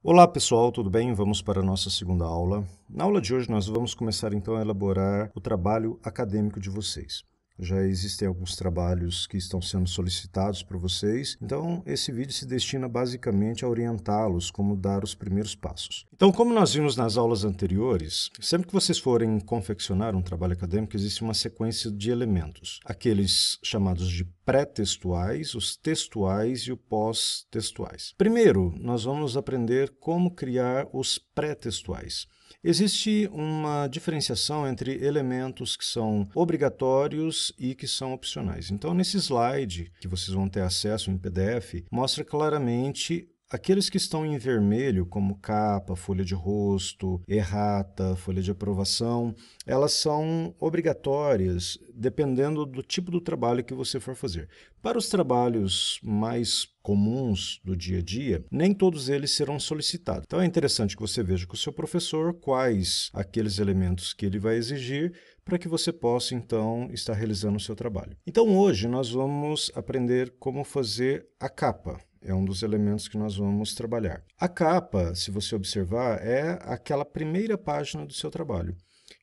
Olá pessoal, tudo bem? Vamos para a nossa segunda aula. Na aula de hoje nós vamos começar então a elaborar o trabalho acadêmico de vocês. Já existem alguns trabalhos que estão sendo solicitados por vocês, então esse vídeo se destina basicamente a orientá-los como dar os primeiros passos. Então, como nós vimos nas aulas anteriores, sempre que vocês forem confeccionar um trabalho acadêmico, existe uma sequência de elementos. Aqueles chamados de pré-textuais, os textuais e o pós-textuais. Primeiro, nós vamos aprender como criar os pré-textuais. Existe uma diferenciação entre elementos que são obrigatórios e que são opcionais. Então, nesse slide, que vocês vão ter acesso em PDF, mostra claramente aqueles que estão em vermelho, como capa, folha de rosto, errata, folha de aprovação, elas são obrigatórias, dependendo do tipo do trabalho que você for fazer. Para os trabalhos mais comuns do dia a dia, nem todos eles serão solicitados. Então é interessante que você veja com o seu professor quais aqueles elementos que ele vai exigir para que você possa, então, estar realizando o seu trabalho. Então hoje nós vamos aprender como fazer a capa. É um dos elementos que nós vamos trabalhar. A capa, se você observar, é aquela primeira página do seu trabalho,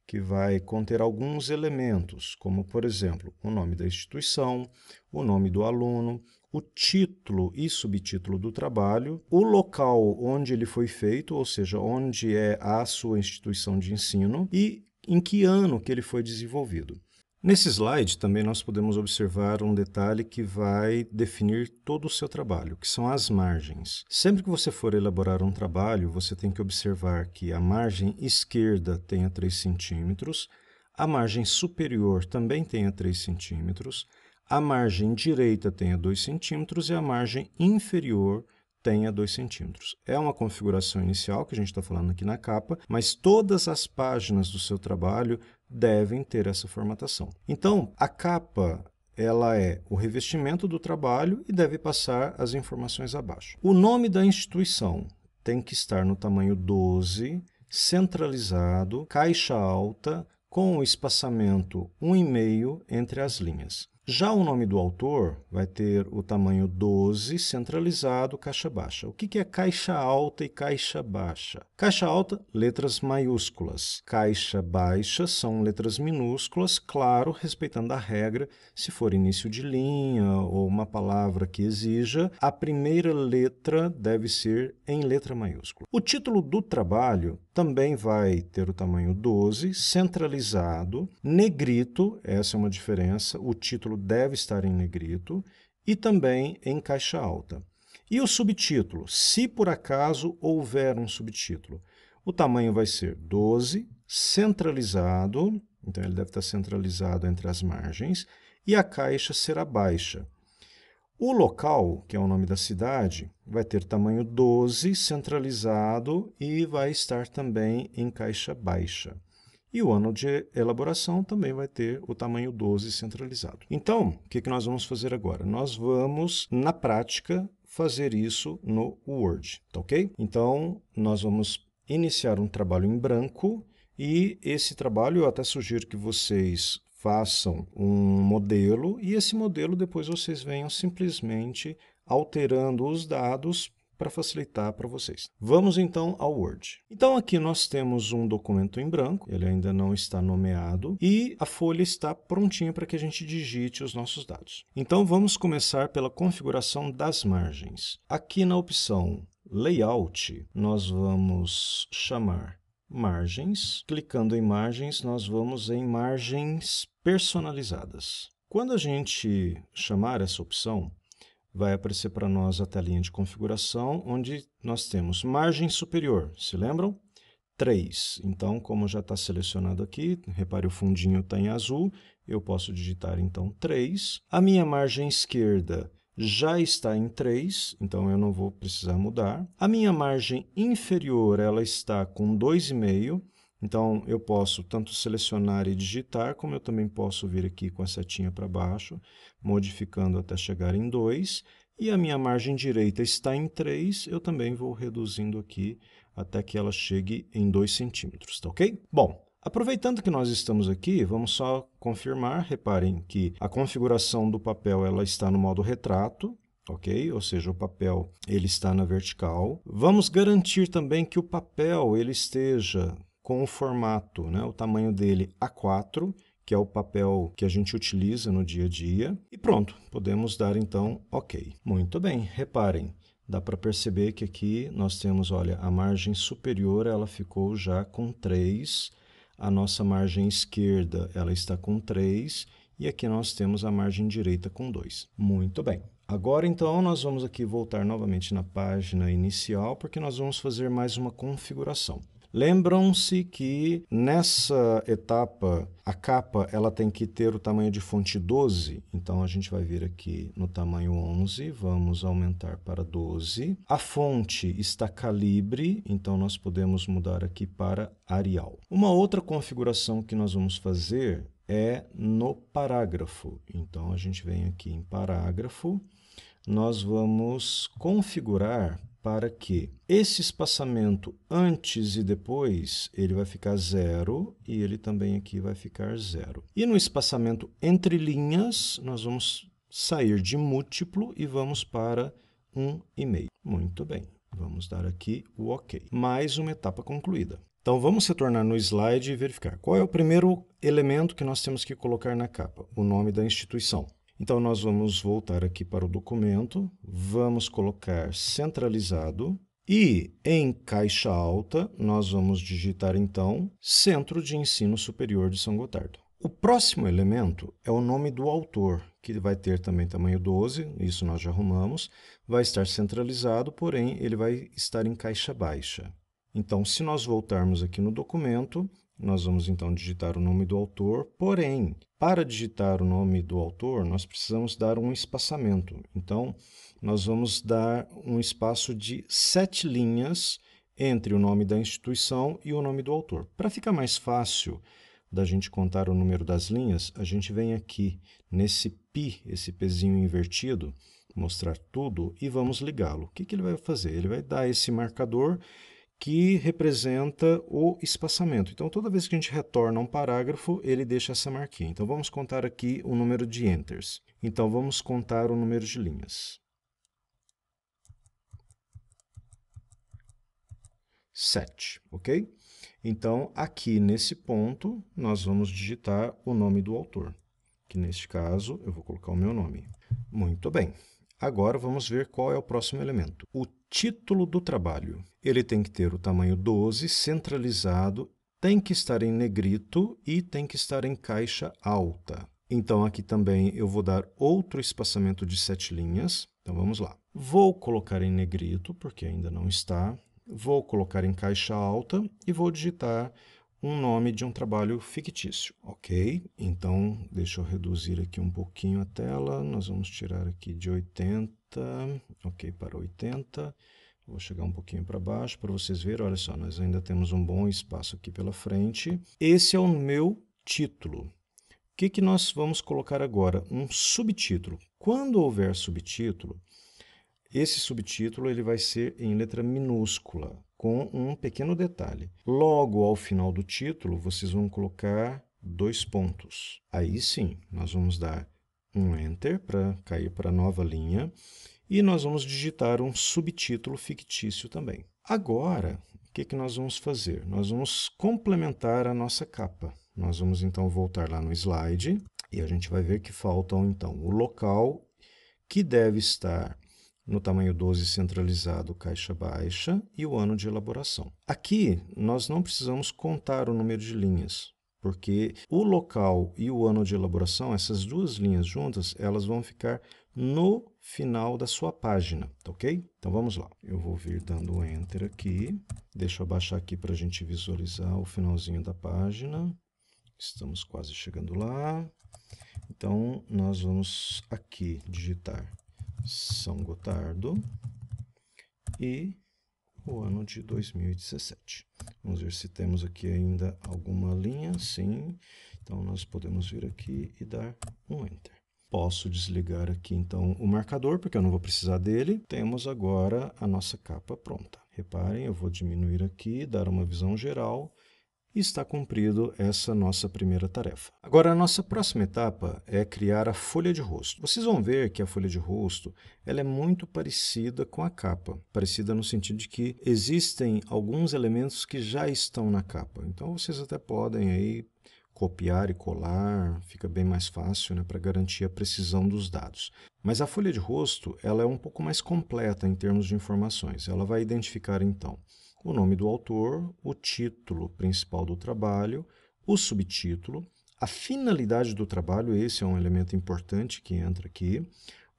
que vai conter alguns elementos, como, por exemplo, o nome da instituição, o nome do aluno, o título e subtítulo do trabalho, o local onde ele foi feito, ou seja, onde é a sua instituição de ensino e em que ano que ele foi desenvolvido. Nesse slide também nós podemos observar um detalhe que vai definir todo o seu trabalho, que são as margens. Sempre que você for elaborar um trabalho, você tem que observar que a margem esquerda tenha 3 centímetros, a margem superior também tenha 3 centímetros, a margem direita tenha 2 centímetros e a margem inferior tenha 2 centímetros. É uma configuração inicial que a gente está falando aqui na capa, mas todas as páginas do seu trabalho devem ter essa formatação. Então, a capa ela é o revestimento do trabalho e deve passar as informações abaixo. O nome da instituição tem que estar no tamanho 12, centralizado, caixa alta, com o espaçamento 1,5 entre as linhas. Já o nome do autor vai ter o tamanho 12, centralizado, caixa baixa. O que é caixa alta e caixa baixa? Caixa alta, letras maiúsculas. Caixa baixa são letras minúsculas, claro, respeitando a regra, se for início de linha ou uma palavra que exija, a primeira letra deve ser em letra maiúscula. O título do trabalho também vai ter o tamanho 12, centralizado, negrito, essa é uma diferença, o título deve estar em negrito, e também em caixa alta. E o subtítulo, se por acaso houver um subtítulo, o tamanho vai ser 12, centralizado, então ele deve estar centralizado entre as margens, e a caixa será baixa. O local, que é o nome da cidade, vai ter tamanho 12, centralizado e vai estar também em caixa baixa. E o ano de elaboração também vai ter o tamanho 12 centralizado. Então, o que nós vamos fazer agora? Nós vamos, na prática, fazer isso no Word, tá ok? Então, nós vamos iniciar um trabalho em branco e esse trabalho eu até sugiro que vocês façam um modelo e esse modelo depois vocês venham simplesmente alterando os dados para facilitar para vocês. Vamos então ao Word. Então aqui nós temos um documento em branco, ele ainda não está nomeado e a folha está prontinha para que a gente digite os nossos dados. Então vamos começar pela configuração das margens. Aqui na opção Layout, nós vamos chamar margens. Clicando em margens, nós vamos em margens personalizadas. Quando a gente chamar essa opção, vai aparecer para nós a telinha de configuração, onde nós temos margem superior, se lembram? 3. Então, como já está selecionado aqui, repare o fundinho está em azul, eu posso digitar então 3. A minha margem esquerda já está em 3, então eu não vou precisar mudar. A minha margem inferior ela está com 2,5, então eu posso tanto selecionar e digitar, como eu também posso vir aqui com a setinha para baixo, modificando até chegar em 2. E a minha margem direita está em 3, eu também vou reduzindo aqui até que ela chegue em 2 centímetros, tá ok? Bom, aproveitando que nós estamos aqui, vamos só confirmar, reparem que a configuração do papel ela está no modo retrato, ok? Ou seja, o papel ele está na vertical. Vamos garantir também que o papel ele esteja com o formato, né, o tamanho dele A4, que é o papel que a gente utiliza no dia a dia. E pronto, podemos dar então OK. Muito bem, reparem, dá para perceber que aqui nós temos, olha, a margem superior ela ficou já com 3, a nossa margem esquerda ela está com 3 e aqui nós temos a margem direita com 2. Muito bem. Agora, então, nós vamos aqui voltar novamente na página inicial, porque nós vamos fazer mais uma configuração. Lembram-se que nessa etapa, a capa ela tem que ter o tamanho de fonte 12, então a gente vai vir aqui no tamanho 11, vamos aumentar para 12. A fonte está calibre, então nós podemos mudar aqui para Arial. Uma outra configuração que nós vamos fazer é no parágrafo. Então a gente vem aqui em parágrafo, nós vamos configurar para que esse espaçamento antes e depois ele vai ficar 0 e ele também aqui vai ficar 0. E no espaçamento entre linhas, nós vamos sair de múltiplo e vamos para 1,5. Muito bem, vamos dar aqui o OK. Mais uma etapa concluída. Então, vamos retornar no slide e verificar. Qual é o primeiro elemento que nós temos que colocar na capa? O nome da instituição. Então, nós vamos voltar aqui para o documento, vamos colocar centralizado e em caixa alta nós vamos digitar então Centro de Ensino Superior de São Gotardo. O próximo elemento é o nome do autor, que vai ter também tamanho 12, isso nós já arrumamos, vai estar centralizado, porém ele vai estar em caixa baixa. Então, se nós voltarmos aqui no documento, nós vamos então digitar o nome do autor, porém, para digitar o nome do autor, nós precisamos dar um espaçamento. Então, nós vamos dar um espaço de 7 linhas entre o nome da instituição e o nome do autor. Para ficar mais fácil da gente contar o número das linhas, a gente vem aqui nesse pi, esse pezinho invertido, mostrar tudo e vamos ligá-lo. O que ele vai fazer? Ele vai dar esse marcador que representa o espaçamento. Então, toda vez que a gente retorna um parágrafo, ele deixa essa marquinha. Então, vamos contar aqui o número de enters. Então, vamos contar o número de linhas. 7, ok? Então, aqui nesse ponto, nós vamos digitar o nome do autor, que neste caso, eu vou colocar o meu nome. Muito bem. Agora, vamos ver qual é o próximo elemento. O título do trabalho. Ele tem que ter o tamanho 12, centralizado, tem que estar em negrito e tem que estar em caixa alta. Então, aqui também eu vou dar outro espaçamento de 7 linhas. Então, vamos lá. Vou colocar em negrito, porque ainda não está. Vou colocar em caixa alta e vou digitar um nome de um trabalho fictício, ok? Então, deixa eu reduzir aqui um pouquinho a tela. Nós vamos tirar aqui de 80, ok, para 80. Vou chegar um pouquinho para baixo para vocês verem. Olha só, nós ainda temos um bom espaço aqui pela frente. Esse é o meu título. O que nós vamos colocar agora? Um subtítulo. Quando houver subtítulo, esse subtítulo ele vai ser em letra minúscula, com um pequeno detalhe. Logo ao final do título, vocês vão colocar 2 pontos. Aí sim, nós vamos dar um Enter para cair para a nova linha e nós vamos digitar um subtítulo fictício também. Agora, o que nós vamos fazer? Nós vamos complementar a nossa capa. Nós vamos então voltar lá no slide e a gente vai ver que faltam então o local que deve estar no tamanho 12 centralizado, caixa baixa, e o ano de elaboração. Aqui, nós não precisamos contar o número de linhas, porque o local e o ano de elaboração, essas duas linhas juntas, elas vão ficar no final da sua página, tá ok? Então, vamos lá. Eu vou vir dando Enter aqui. Deixa eu abaixar aqui para a gente visualizar o finalzinho da página. Estamos quase chegando lá. Então, nós vamos aqui digitar São Gotardo e o ano de 2017. Vamos ver se temos aqui ainda alguma linha. Sim, então nós podemos vir aqui e dar um Enter. Posso desligar aqui então o marcador, porque eu não vou precisar dele. Temos agora a nossa capa pronta. Reparem, eu vou diminuir aqui, dar uma visão geral e está cumprido essa nossa primeira tarefa. Agora, a nossa próxima etapa é criar a folha de rosto. Vocês vão ver que a folha de rosto ela é muito parecida com a capa. Parecida no sentido de que existem alguns elementos que já estão na capa. Então, vocês até podem aí copiar e colar, fica bem mais fácil, né, para garantir a precisão dos dados. Mas a folha de rosto ela é um pouco mais completa em termos de informações. Ela vai identificar, então, o nome do autor, o título principal do trabalho, o subtítulo, a finalidade do trabalho, esse é um elemento importante que entra aqui,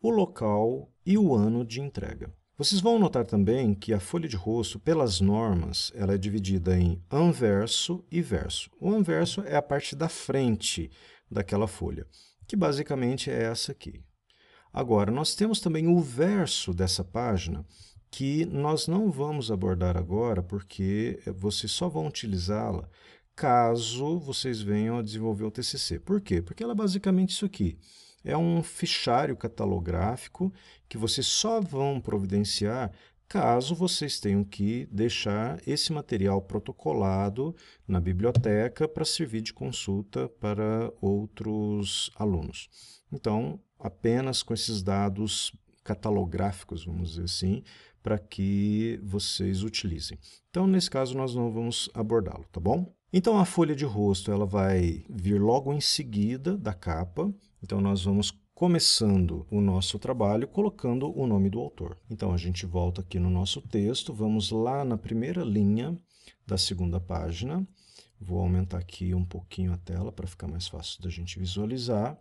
o local e o ano de entrega. Vocês vão notar também que a folha de rosto, pelas normas, ela é dividida em anverso e verso. O anverso é a parte da frente daquela folha, que basicamente é essa aqui. Agora, nós temos também o verso dessa página, que nós não vamos abordar agora, porque vocês só vão utilizá-la caso vocês venham a desenvolver o TCC. Por quê? Porque ela é basicamente isso aqui. É um fichário catalográfico que vocês só vão providenciar caso vocês tenham que deixar esse material protocolado na biblioteca para servir de consulta para outros alunos. Então, apenas com esses dados catalográficos, vamos dizer assim, para que vocês utilizem. Então, nesse caso, nós não vamos abordá-lo, tá bom? Então, a folha de rosto ela vai vir logo em seguida da capa. Então, nós vamos começando o nosso trabalho colocando o nome do autor. Então, a gente volta aqui no nosso texto, vamos lá na primeira linha da segunda página. Vou aumentar aqui um pouquinho a tela para ficar mais fácil da gente visualizar.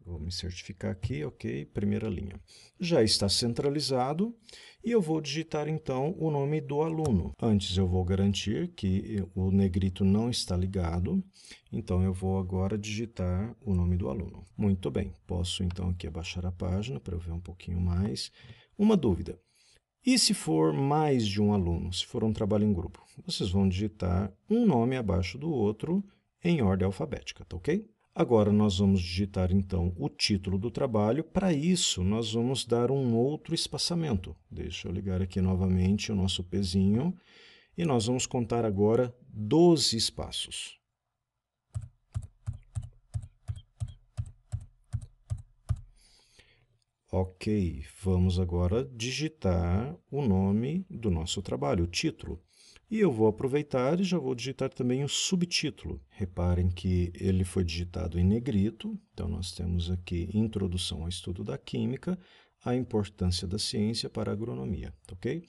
Vou me certificar aqui, ok, primeira linha. Já está centralizado e eu vou digitar então o nome do aluno. Antes eu vou garantir que o negrito não está ligado, então eu vou agora digitar o nome do aluno. Muito bem, posso então aqui abaixar a página para eu ver um pouquinho mais. Uma dúvida, e se for mais de um aluno, se for um trabalho em grupo? Vocês vão digitar um nome abaixo do outro em ordem alfabética, tá ok? Agora, nós vamos digitar, então, o título do trabalho. Para isso, nós vamos dar um outro espaçamento. Deixa eu ligar aqui novamente o nosso pezinho. E nós vamos contar agora 12 espaços. Ok, vamos agora digitar o nome do nosso trabalho, o título. E eu vou aproveitar e já vou digitar também o subtítulo. Reparem que ele foi digitado em negrito, então nós temos aqui Introdução ao Estudo da Química, a importância da ciência para a agronomia, ok?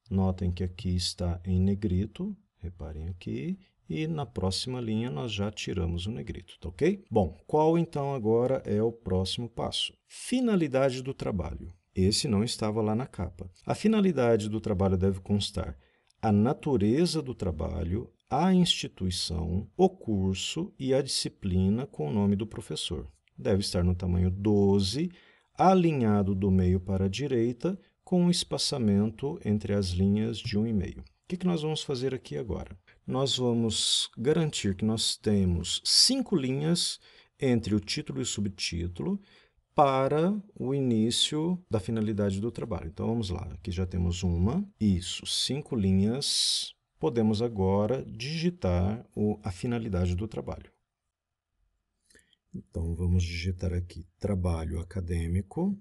Notem que aqui está em negrito, reparem aqui, e na próxima linha nós já tiramos o negrito, tá ok? Bom, qual então agora é o próximo passo? Finalidade do trabalho. Esse não estava lá na capa. A finalidade do trabalho deve constar a natureza do trabalho, a instituição, o curso e a disciplina com o nome do professor. Deve estar no tamanho 12, alinhado do meio para a direita, com um espaçamento entre as linhas de 1,5. O que nós vamos fazer aqui agora? Nós vamos garantir que nós temos 5 linhas entre o título e o subtítulo, para o início da finalidade do trabalho. Então, vamos lá. Aqui já temos uma. Isso, 5 linhas. Podemos agora digitar a finalidade do trabalho. Então, vamos digitar aqui trabalho acadêmico,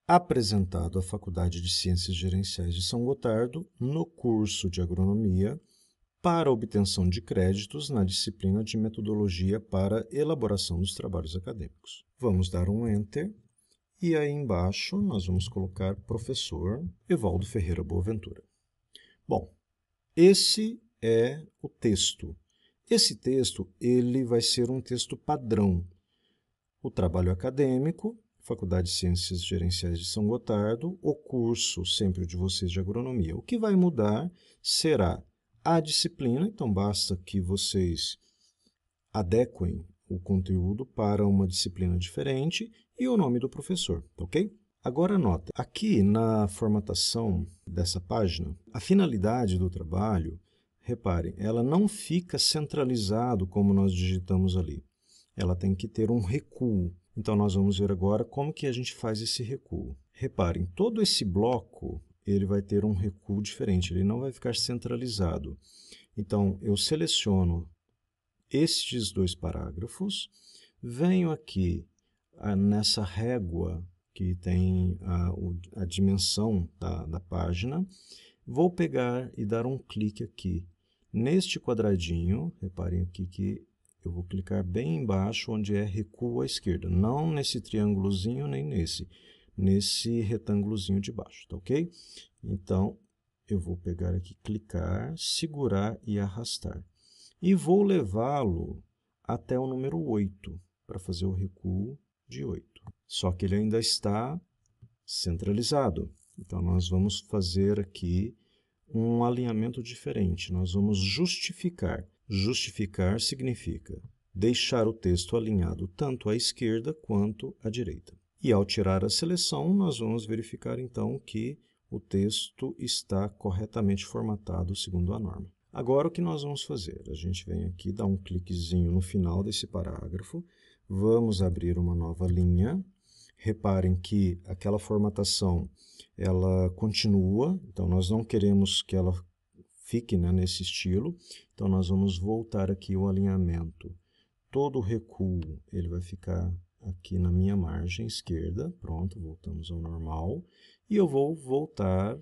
apresentado à Faculdade de Ciências Gerenciais de São Gotardo, no curso de Agronomia, para obtenção de créditos na disciplina de Metodologia para elaboração dos trabalhos acadêmicos. Vamos dar um Enter e aí embaixo nós vamos colocar professor Evaldo Ferreira Boaventura. Bom, esse é o texto. Esse texto ele vai ser um texto padrão. O trabalho acadêmico, Faculdade de Ciências Gerenciais de São Gotardo, o curso sempre de vocês de agronomia. O que vai mudar será a disciplina, então basta que vocês adequem o conteúdo para uma disciplina diferente e o nome do professor, ok? Agora nota, aqui na formatação dessa página, a finalidade do trabalho, reparem, ela não fica centralizado como nós digitamos ali. Ela tem que ter um recuo. Então nós vamos ver agora como que a gente faz esse recuo. Reparem, todo esse bloco ele vai ter um recuo diferente, ele não vai ficar centralizado. Então, eu seleciono estes 2 parágrafos, venho aqui nessa régua que tem a dimensão da página, vou pegar e dar um clique aqui neste quadradinho, reparem aqui que eu vou clicar bem embaixo onde é recuo à esquerda, não nesse triângulozinho nem nesse retângulozinho de baixo, tá ok? Então, eu vou pegar aqui, clicar, segurar e arrastar. E vou levá-lo até o número 8, para fazer o recuo de 8. Só que ele ainda está centralizado. Então, nós vamos fazer aqui um alinhamento diferente. Nós vamos justificar. Justificar significa deixar o texto alinhado tanto à esquerda quanto à direita. E ao tirar a seleção, nós vamos verificar então que o texto está corretamente formatado segundo a norma. Agora, o que nós vamos fazer? A gente vem aqui, dá um cliquezinho no final desse parágrafo, vamos abrir uma nova linha. Reparem que aquela formatação ela continua, então nós não queremos que ela fique, né, nesse estilo, então nós vamos voltar aqui o alinhamento. Todo o recuo ele vai ficar aqui na minha margem esquerda, pronto, voltamos ao normal, e eu vou voltar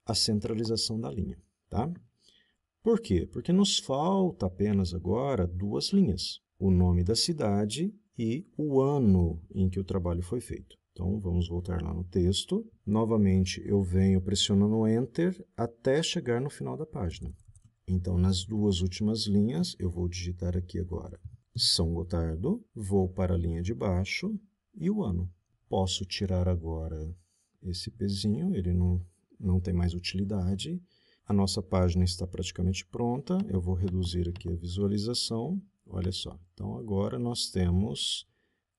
à centralização da linha, tá? Por quê? Porque nos falta apenas agora 2 linhas, o nome da cidade e o ano em que o trabalho foi feito. Então, vamos voltar lá no texto. Novamente, eu venho pressionando Enter até chegar no final da página. Então, nas 2 últimas linhas, eu vou digitar aqui agora São Gotardo, vou para a linha de baixo e o ano. Posso tirar agora esse pezinho, ele não tem mais utilidade. A nossa página está praticamente pronta, eu vou reduzir aqui a visualização, olha só. Então, agora nós temos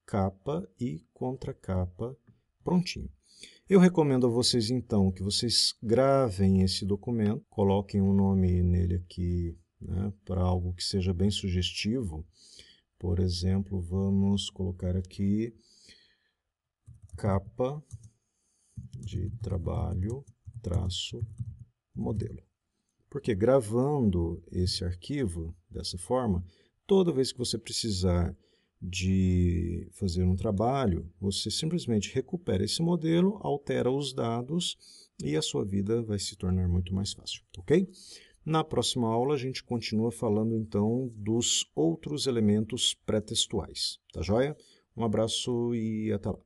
capa e contracapa prontinho. Eu recomendo a vocês, então, que vocês gravem esse documento, coloquem um nome nele aqui, né, para algo que seja bem sugestivo. Por exemplo, vamos colocar aqui capa de trabalho, modelo. Porque gravando esse arquivo dessa forma, toda vez que você precisar de fazer um trabalho, você simplesmente recupera esse modelo, altera os dados e a sua vida vai se tornar muito mais fácil, ok? Na próxima aula a gente continua falando então dos outros elementos pré-textuais, tá joia? Um abraço e até lá.